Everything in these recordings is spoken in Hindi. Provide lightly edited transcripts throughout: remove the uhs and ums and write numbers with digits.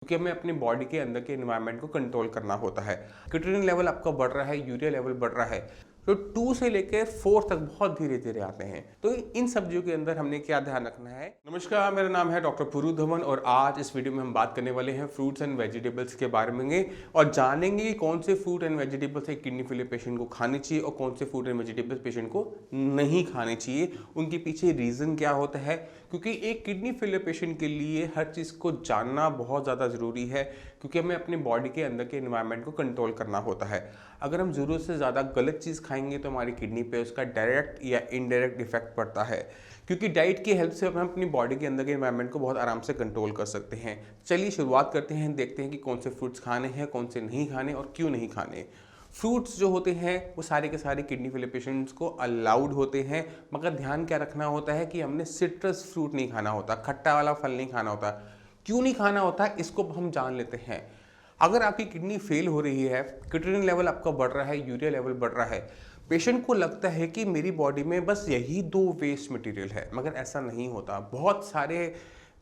क्योंकि हमें अपनी बॉडी के अंदर के एनवायरनमेंट को कंट्रोल करना होता है। क्रिएटिनिन लेवल आपका बढ़ रहा है, यूरिया लेवल बढ़ रहा है, तो 2 से लेकर 4 तक बहुत धीरे धीरे आते हैं। तो इन सब्जियों के अंदर हमने क्या ध्यान रखना है। नमस्कार, मेरा नाम है डॉक्टर पुरु धवन और आज इस वीडियो में हम बात करने वाले हैं फ्रूट्स एंड वेजिटेबल्स के बारे में और जानेंगे कि कौन से फ्रूट एंड वेजिटेबल्स एक किडनी फेलियर पेशेंट को खाने चाहिए और कौन से फ्रूट एंड वेजिटेबल्स पेशेंट को नहीं खाने चाहिए। उनके पीछे रीज़न क्या होता है, क्योंकि एक किडनी फेलियर पेशेंट के लिए हर चीज़ को जानना बहुत ज़्यादा ज़रूरी है, क्योंकि हमें अपनी बॉडी के अंदर के एनवायरनमेंट को कंट्रोल करना होता है। अगर हम ज़रूरत से ज़्यादा गलत चीज़ खाएंगे तो हमारी किडनी पे उसका डायरेक्ट या इनडायरेक्ट इफेक्ट पड़ता है, क्योंकि डाइट की हेल्प से हम अपनी बॉडी के अंदर के एनवायरनमेंट को बहुत आराम से कंट्रोल कर सकते हैं। चलिए शुरुआत करते हैं, देखते हैं कि कौन से फ्रूट्स खाने हैं, कौन से नहीं खाने और क्यों नहीं खाने। फ्रूट्स जो होते हैं वो सारे के सारे किडनी फेलियर पेशेंट्स को अलाउड होते हैं, मगर ध्यान क्या रखना होता है कि हमने सिट्रस फ्रूट नहीं खाना होता, खट्टा वाला फल नहीं खाना होता। क्यों नहीं खाना होता है इसको हम जान लेते हैं। अगर आपकी किडनी फेल हो रही है, क्रिएटिनिन लेवल आपका बढ़ रहा है, यूरिया लेवल बढ़ रहा है, पेशेंट को लगता है कि मेरी बॉडी में बस यही 2 वेस्ट मटेरियल है, मगर ऐसा नहीं होता। बहुत सारे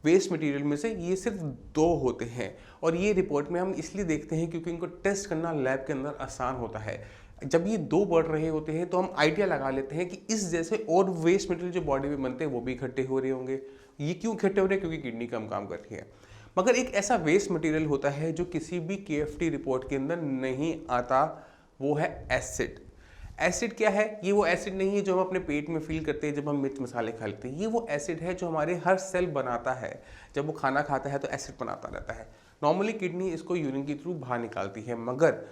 वेस्ट मटेरियल में से ये सिर्फ 2 होते हैं और ये रिपोर्ट में हम इसलिए देखते हैं क्योंकि इनको टेस्ट करना लैब के अंदर आसान होता है। जब ये 2 बढ़ रहे होते हैं तो हम आइडिया लगा लेते हैं कि इस जैसे और वेस्ट मटेरियल जो बॉडी में बनते हैं वो भी इकट्ठे हो रहे होंगे। ये क्यों इकट्ठे हो रहे हैं? क्योंकि किडनी कम काम कर रही है। मगर एक ऐसा वेस्ट मटेरियल होता है जो किसी भी केएफटी रिपोर्ट के अंदर नहीं आता, वो है एसिड। एसिड क्या है? ये वो एसिड नहीं है जो हम अपने पेट में फील करते हैं जब हम मिर्च मसाले खा लेते हैं। ये वो एसिड है जो हमारे हर सेल बनाता है। जब वो खाना खाता है तो एसिड बनाता रहता है। नॉर्मली किडनी इसको यूरिन के थ्रू बाहर निकालती है, मगर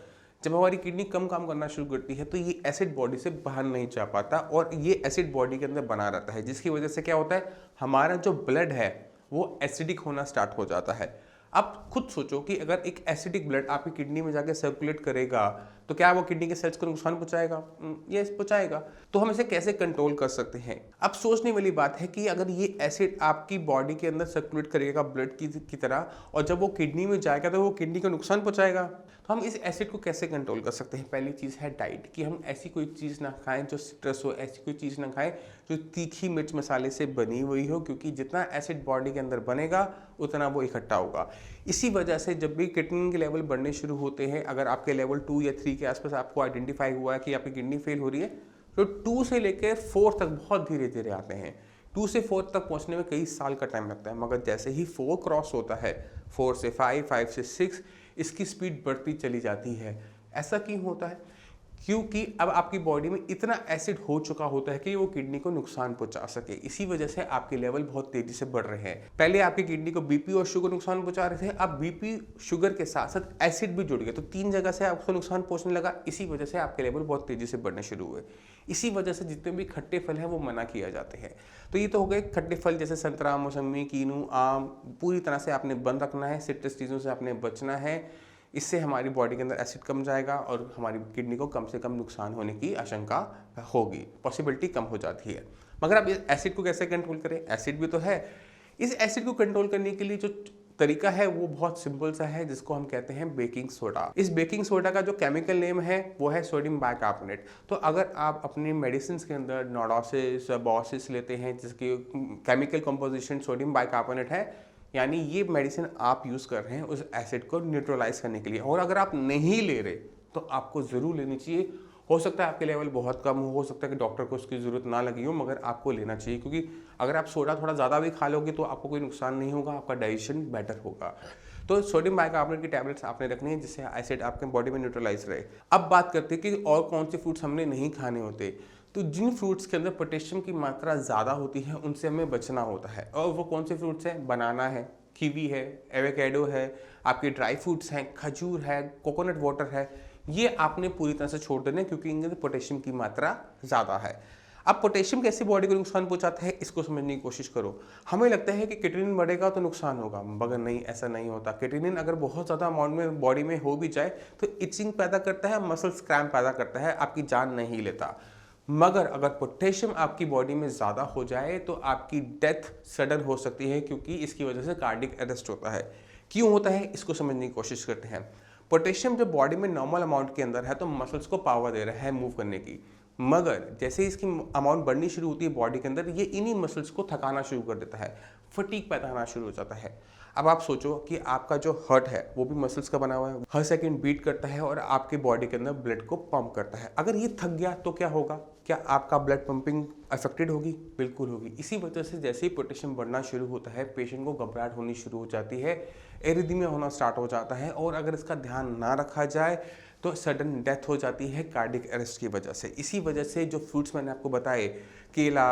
जब हमारी किडनी कम काम करना शुरू करती है तो ये एसिड बॉडी से बाहर नहीं जा पाता और ये एसिड बॉडी के अंदर बना रहता है, जिसकी वजह से क्या होता है, हमारा जो ब्लड है वो एसिडिक होना स्टार्ट हो जाता है। अब खुद सोचो कि अगर एक एसिडिक ब्लड आपकी किडनी में जाकर सर्कुलेट करेगा तो क्या वो किडनी के सेल्स को नुकसान पहुंचाएगा? यस, पहुंचाएगा। तो हम इसे कैसे कंट्रोल कर सकते हैं? अब सोचने वाली बात है कि अगर ये एसिड आपकी बॉडी के अंदर सर्कुलेट करेगा ब्लड की तरह और जब वो किडनी में जाएगा तो वो किडनी को नुकसान पहुंचाएगा। तो हम इस एसिड को कैसे कंट्रोल कर सकते हैं? पहली चीज़ है डाइट, कि हम ऐसी कोई चीज़ ना खाएं जो सिट्रस हो, ऐसी कोई चीज़ ना खाएं जो तीखी मिर्च मसाले से बनी हुई हो, क्योंकि जितना एसिड बॉडी के अंदर बनेगा उतना वो इकट्ठा होगा। इसी वजह से जब भी क्रिएटिनिन के लेवल बढ़ने शुरू होते हैं, अगर आपके लेवल 2 या 3 के आसपास आपको आइडेंटिफाई हुआ है कि आपकी किडनी फेल हो रही है, तो 2 से लेकर 4 तक बहुत धीरे धीरे आते हैं। 2 से 4 तक पहुंचने में कई साल का टाइम लगता है, मगर जैसे ही 4 क्रॉस होता है, 4 से 5, 5 से 6, इसकी स्पीड बढ़ती चली जाती है। ऐसा क्यों होता है? क्योंकि अब आपकी बॉडी में इतना एसिड हो चुका होता है कि वो किडनी को नुकसान पहुंचा सके। इसी वजह से आपके लेवल बहुत तेजी से बढ़ रहे हैं। पहले आपकी किडनी को बीपी और शुगर नुकसान पहुंचा रहे थे, अब बीपी शुगर के साथ साथ एसिड भी जुड़ गया, तो 3 जगह से आपको नुकसान पहुंचने लगा। इसी वजह से आपके लेवल बहुत तेजी से बढ़ने शुरू हुए। इसी वजह से जितने भी खट्टे फल हैं वो मना किया जाते हैं। तो ये तो हो गए खट्टे फल, जैसे संतरा, मौसमी, कीनू, आम, पूरी तरह से आपने बंद रखना है। सिट्रस चीज़ों से आपने बचना है। इससे हमारी बॉडी के अंदर एसिड कम जाएगा और हमारी किडनी को कम से कम नुकसान होने की आशंका होगी, पॉसिबिलिटी कम हो जाती है। मगर अब इस एसिड को कैसे कंट्रोल करें? एसिड भी तो है। इस एसिड को कंट्रोल करने के लिए जो तरीका है वो बहुत सिंपल सा है, जिसको हम कहते हैं बेकिंग सोडा। इस बेकिंग सोडा का जो केमिकल नेम है वो है सोडियम बाइकार्बोनेट। तो अगर आप अपनी मेडिसिन के अंदर नोडोसिस, बॉसिस लेते हैं जिसकी केमिकल कंपोजिशन सोडियम बाइकार्बोनेट है, यानी ये मेडिसिन आप यूज़ कर रहे हैं उस एसिड को न्यूट्रलाइज करने के लिए। और अगर आप नहीं ले रहे तो आपको ज़रूर लेनी चाहिए। हो सकता है आपके लेवल बहुत कम हो सकता है कि डॉक्टर को उसकी ज़रूरत ना लगी हो, मगर आपको लेना चाहिए, क्योंकि अगर आप सोडा थोड़ा ज़्यादा भी खा लोगे तो आपको कोई नुकसान नहीं होगा, आपका डाइजेशन बेटर होगा। तो सोडियम बाइकार्बोनेट की टैबलेट्स आपने रखनी है जिससे एसिड आपके बॉडी में न्यूट्रलाइज रहे। अब बात करते हैं कि और कौन से फ्रूट्स हमने नहीं खाने होते। तो जिन फ्रूट्स के अंदर पोटेशियम की मात्रा ज़्यादा होती है उनसे हमें बचना होता है। और वो कौन से फ्रूट्स हैं? बनाना है, कीवी है, एवोकेडो है, आपके ड्राई फ्रूट्स हैं, खजूर है, कोकोनट वाटर है। ये आपने पूरी तरह से छोड़ देना है, क्योंकि इनके अंदर पोटेशियम की मात्रा ज़्यादा है। अब पोटेशियम कैसे बॉडी को नुकसान पहुंचाता है इसको समझने की कोशिश करो। हमें लगता है कि क्रिएटिनिन बढ़ेगा तो नुकसान होगा, मगर नहीं, ऐसा नहीं होता। क्रिएटिनिन अगर बहुत ज़्यादा अमाउंट में बॉडी में हो भी जाए तो इचिंग पैदा करता है, मसल्स क्रैम्प पैदा करता है, आपकी जान नहीं लेता। मगर अगर पोटेशियम आपकी बॉडी में ज़्यादा हो जाए तो आपकी डेथ सडन हो सकती है, क्योंकि इसकी वजह से कार्डियक अरेस्ट होता है। क्यों होता है इसको समझने की कोशिश करते हैं। पोटेशियम जब बॉडी में नॉर्मल अमाउंट के अंदर है तो मसल्स को पावर दे रहा है मूव करने की, मगर जैसे ही इसकी अमाउंट बढ़नी शुरू होती है बॉडी के अंदर, ये इन्हीं मसल्स को थकाना शुरू कर देता है, फटीग पैदा होना शुरू हो जाता है। अब आप सोचो कि आपका जो हार्ट है वो भी मसल्स का बना हुआ है, हर सेकंड बीट करता है और आपके बॉडी के अंदर ब्लड को पंप करता है। अगर ये थक गया तो क्या होगा? क्या आपका ब्लड पंपिंग अफेक्टेड होगी? बिल्कुल होगी। इसी वजह से जैसे ही पोटेशियम बढ़ना शुरू होता है, पेशेंट को घबराहट होनी शुरू हो जाती है, एरिथमिया होना स्टार्ट हो जाता है, और अगर इसका ध्यान ना रखा जाए तो सडन डेथ हो जाती है कार्डियक अरेस्ट की वजह से। इसी वजह से जो फ्रूट्स मैंने आपको बताए, केला,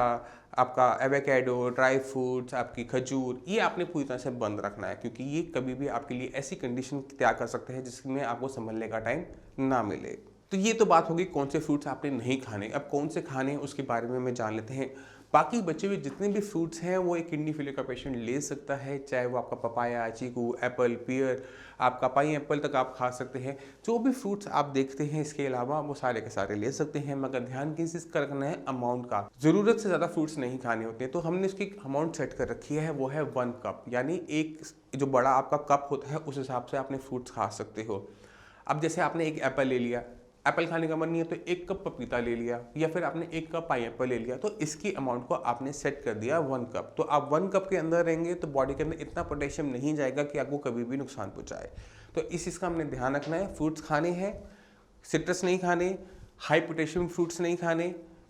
आपका एवोकेडो, ड्राई फ्रूट्स, आपकी खजूर, ये आपने पूरी तरह से बंद रखना है, क्योंकि ये कभी भी आपके लिए ऐसी कंडीशन तैयार कर सकते हैं जिसमें आपको संभलने का टाइम ना मिले। तो ये तो बात होगी कौन से फ्रूट्स आपने नहीं खाने। अब कौन से खाने हैं उसके बारे में मैं जान लेते हैं। बाकी बचे हुए जितने भी फ्रूट्स हैं वो एक किडनी फेलियर का पेशेंट ले सकता है, चाहे वो आपका पपाया, चीकू, एप्पल, पियर, आपका पाइन एप्पल तक आप खा सकते हैं। जो भी फ्रूट्स आप देखते हैं इसके अलावा वो सारे के सारे ले सकते हैं, मगर ध्यान किस चीज़ का रखना है? अमाउंट का। ज़रूरत से ज़्यादा फ्रूट्स नहीं खाने होते हैं, तो हमने इसकी अमाउंट सेट कर रखी है, वो है 1 कप, यानी एक जो बड़ा आपका कप होता है उस हिसाब से आपने फ्रूट्स खा सकते हो। अब जैसे आपने एक एप्पल ले लिया, एप्पल खाने का मन नहीं है तो 1 कप पपीता ले लिया, या फिर आपने 1 कप पाइनएप्पल ले लिया, तो इसकी अमाउंट को आपने सेट कर दिया 1 कप। तो आप 1 कप के अंदर रहेंगे तो बॉडी के अंदर इतना पोटेशियम नहीं जाएगा कि आपको कभी भी नुकसान पहुंचाए। तो इस चीज़ का हमने ध्यान रखना है। फ्रूट्स खाने हैं, सिट्रस नहीं खाने, हाई पोटेशियम फ्रूट्स नहीं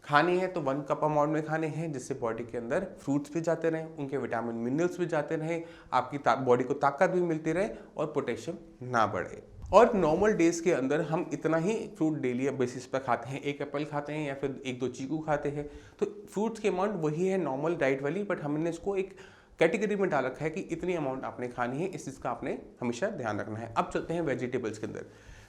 खाने हैं तो 1 कप अमाउंट में खाने हैं, जिससे बॉडी के अंदर फ्रूट्स भी जाते रहें, उनके विटामिन मिनरल्स भी जाते रहें, आपकी बॉडी को ताकत भी मिलती रहे और पोटेशियम ना बढ़े। और नॉर्मल डेज के अंदर हम इतना ही फ्रूट डेली बेसिस पर खाते हैं, 1 एप्पल खाते हैं या फिर 1-2 चीकू खाते हैं, तो फ्रूट्स की अमाउंट वही है नॉर्मल डाइट वाली, बट हमने इसको एक कैटेगरी में डाल रखा है कि इतनी अमाउंट आपने खानी है, इस चीज़ का आपने हमेशा ध्यान रखना है। अब चलते हैं वेजिटेबल्स के अंदर।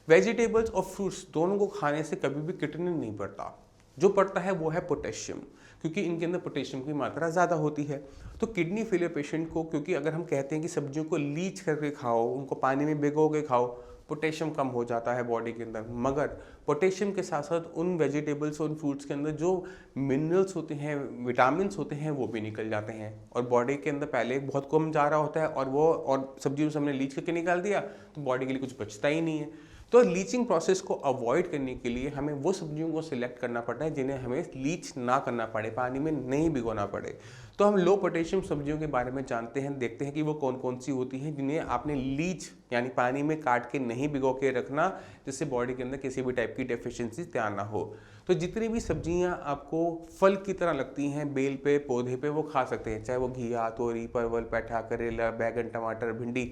वेजिटेबल्स और फ्रूट्स दोनों को खाने से कभी भी किडनी नहीं बढ़ता, जो पड़ता है वो है पोटेशियम, क्योंकि इनके अंदर पोटेशियम की मात्रा ज़्यादा होती है। तो किडनी फेलियर पेशेंट को, क्योंकि अगर हम कहते हैं कि सब्जियों को लीच करके खाओ, उनको पानी में भिगो के खाओ, पोटेशियम कम हो जाता है बॉडी के अंदर, मगर पोटेशियम के साथ साथ उन वेजिटेबल्स और उन फ्रूट्स के अंदर जो मिनरल्स होते हैं, विटामिन्स होते हैं, वो भी निकल जाते हैं, और बॉडी के अंदर पहले बहुत कम जा रहा होता है, और सब्जियों से हमने लीच करके निकाल दिया तो बॉडी के लिए कुछ बचता ही नहीं है। तो लीचिंग प्रोसेस को अवॉइड करने के लिए हमें वो सब्जियों को सिलेक्ट करना पड़ता है जिन्हें हमें लीच ना करना पड़े, पानी में नहीं भिगोना पड़े। तो हम लो पोटेशियम सब्जियों के बारे में जानते हैं, देखते हैं कि वो कौन कौन सी होती हैं जिन्हें आपने लीच यानी पानी में काट के नहीं भिगो के रखना, जिससे बॉडी के अंदर किसी भी टाइप की डेफिशिएंसी तैयार ना हो। तो जितनी भी सब्जियां आपको फल की तरह लगती हैं, बेल पे, पौधे पे, वो खा सकते हैं, चाहे वो घिया, तोरी, परवल, पैठा, करेला, बैगन, टमाटर, भिंडी,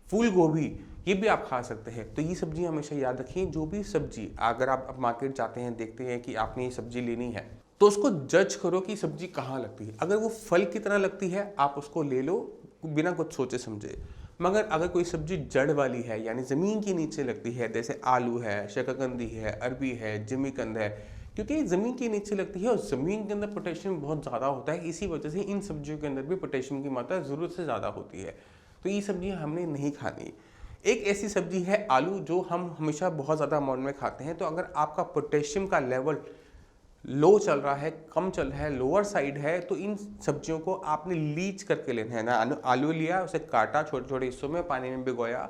फूल गोभी, ये भी आप खा सकते हैं। तो ये सब्जियां हमेशा याद रखिए। जो भी सब्जी अगर आप मार्केट जाते हैं, देखते हैं कि आपने ये सब्जी लेनी है, तो उसको जज करो कि सब्जी कहाँ लगती है। अगर वो फल की तरह लगती है आप उसको ले लो बिना कुछ सोचे समझे, मगर अगर कोई सब्जी जड़ वाली है यानी ज़मीन के नीचे लगती है, जैसे आलू है, शकरकंदी है, अरबी है, जिमीकंद है, क्योंकि ज़मीन के नीचे लगती है और ज़मीन के अंदर पोटेशियम बहुत ज़्यादा होता है, इसी वजह से इन सब्जियों के अंदर भी पोटेशियम की मात्रा ज़रूरत से ज़्यादा होती है। तो ये सब्जियां हमने नहीं खानी। एक ऐसी सब्जी है आलू, जो हम हमेशा बहुत ज़्यादा अमाउंट में खाते हैं। तो अगर आपका पोटेशियम का लेवल लो चल रहा है, कम चल रहा है, लोअर साइड है, तो इन सब्जियों को आपने लीच करके लेना है ना। आलू लिया, उसे काटा छोटे छोटे हिस्सों में, पानी में भिगोया,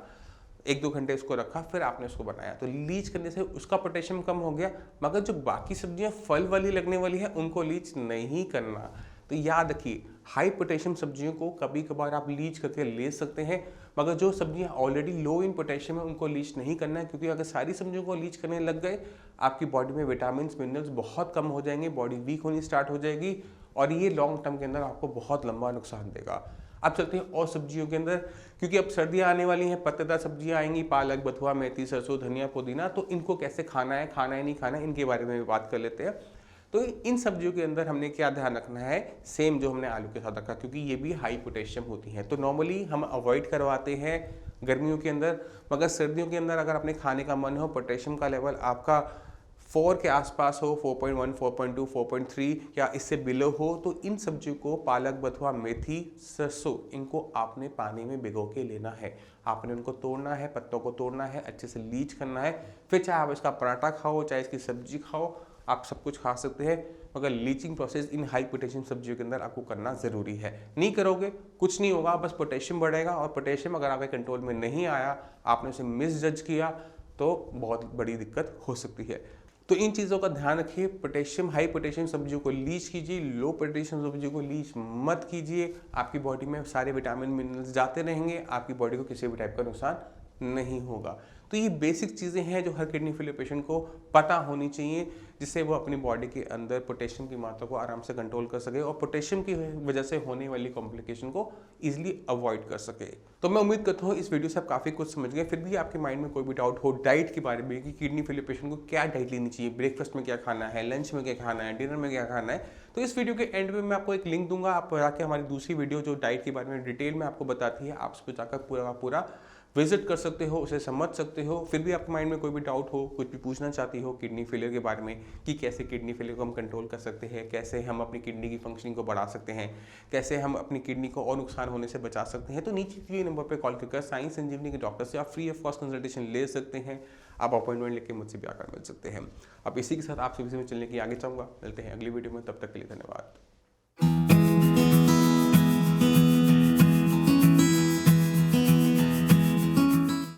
1-2 घंटे उसको रखा, फिर आपने उसको बनाया, तो लीच करने से उसका पोटेशियम कम हो गया। मगर जो बाकी सब्जियां फल वाली लगने वाली है उनको लीच नहीं करना। तो याद रखिए, हाई पोटेशियम सब्जियों को कभी कभार आप लीच करके ले सकते हैं, मगर जो सब्जियां ऑलरेडी लो इन पोटेशियम है उनको लीच नहीं करना है, क्योंकि अगर सारी सब्जियों को लीच करने लग गए आपकी बॉडी में विटामिन मिनरल्स बहुत कम हो जाएंगे, बॉडी वीक होनी स्टार्ट हो जाएगी, और ये लॉन्ग टर्म के अंदर आपको बहुत लंबा नुकसान देगा। अब चलते हैं और सब्जियों के अंदर, क्योंकि अब सर्दियां आने वाली हैं, पत्तेदार सब्जियां आएंगी, पालक, बथुआ, मेथी, सरसों, धनिया, पुदीना, तो इनको कैसे खाना है नहीं खाना है, इनके बारे में भी बात कर लेते हैं। तो इन सब्जियों के अंदर हमने क्या ध्यान रखना है, सेम जो हमने आलू के साथ रखा, क्योंकि ये भी हाई पोटेशियम होती हैं, तो नॉर्मली हम अवॉइड करवाते हैं गर्मियों के अंदर, मगर सर्दियों के अंदर अगर अपने खाने का मन हो, पोटेशियम का लेवल आपका 4 के आसपास हो, 4.1, 4.2, 4.3 या इससे बिलो हो, तो इन सब्जियों को, पालक, बथुआ, मेथी, सरसों, इनको आपने पानी में भिगो के लेना है। आपने उनको तोड़ना है, पत्तों को तोड़ना है, अच्छे से लीच करना है, फिर चाहे आप इसका पराठा खाओ, चाहे इसकी सब्जी खाओ, आप सब कुछ खा सकते हैं, मगर leaching process in high potassium सब्जियों के अंदर आपको करना ज़रूरी है। नहीं करोगे कुछ नहीं होगा, बस पोटेशियम बढ़ेगा, और पोटेशियम अगर आपके कंट्रोल में नहीं आया, आपने उसे मिस जज किया, तो बहुत बड़ी दिक्कत हो सकती है। तो इन चीज़ों का ध्यान रखिए। पोटेशियम, हाई पोटेशियम सब्जियों को लीच कीजिए, लो पोटेशियम सब्जियों को लीच मत कीजिए। आपकी बॉडी में सारे विटामिन मिनरल्स जाते रहेंगे, आपकी बॉडी को किसी भी टाइप का नुकसान नहीं होगा। तो ये बेसिक चीज़ें हैं जो हर किडनी फेलियर पेशेंट को पता होनी चाहिए, जिससे वो अपनी बॉडी के अंदर पोटेशियम की मात्रा को आराम से कंट्रोल कर सके और पोटेशियम की वजह से होने वाली कॉम्प्लिकेशन को ईजिली अवॉइड कर सके। तो मैं उम्मीद करता हूँ इस वीडियो से आप काफ़ी कुछ समझ गए। फिर भी आपके माइंड में कोई भी डाउट हो डाइट के बारे में कि किडनी फेलियर पेशेंट को क्या डाइट लेनी चाहिए, ब्रेकफास्ट में क्या खाना है, लंच में क्या खाना है, डिनर में क्या खाना है, तो इस वीडियो के एंड में मैं आपको एक लिंक दूंगा। आप जाके हमारी दूसरी वीडियो जो डाइट के बारे में डिटेल में आपको बताती है, आप उस पर जाकर पूरा पूरा विजिट कर सकते हो, उसे समझ सकते हो। फिर भी आपके माइंड में कोई भी डाउट हो, कुछ भी पूछना चाहती हो किडनी फेलियर के बारे में कि कैसे किडनी फेलियर को हम कंट्रोल कर सकते हैं, कैसे हम अपनी किडनी की फंक्शनिंग को बढ़ा सकते हैं, कैसे हम अपनी किडनी को और नुकसान होने से बचा सकते हैं, तो नीचे दिए नंबर पर कॉल करके साइंस संजीवनी के डॉक्टर से आप फ्री ऑफ कॉस्ट कंसल्टेशन ले सकते हैं। आप अपॉइंटमेंट लेके मुझसे भी आकर मिल सकते हैं। अब इसी के साथ आपसे भी चलने की आगे चाहूँगा। मिलते हैं अगली वीडियो में, तब तक के लिए धन्यवाद।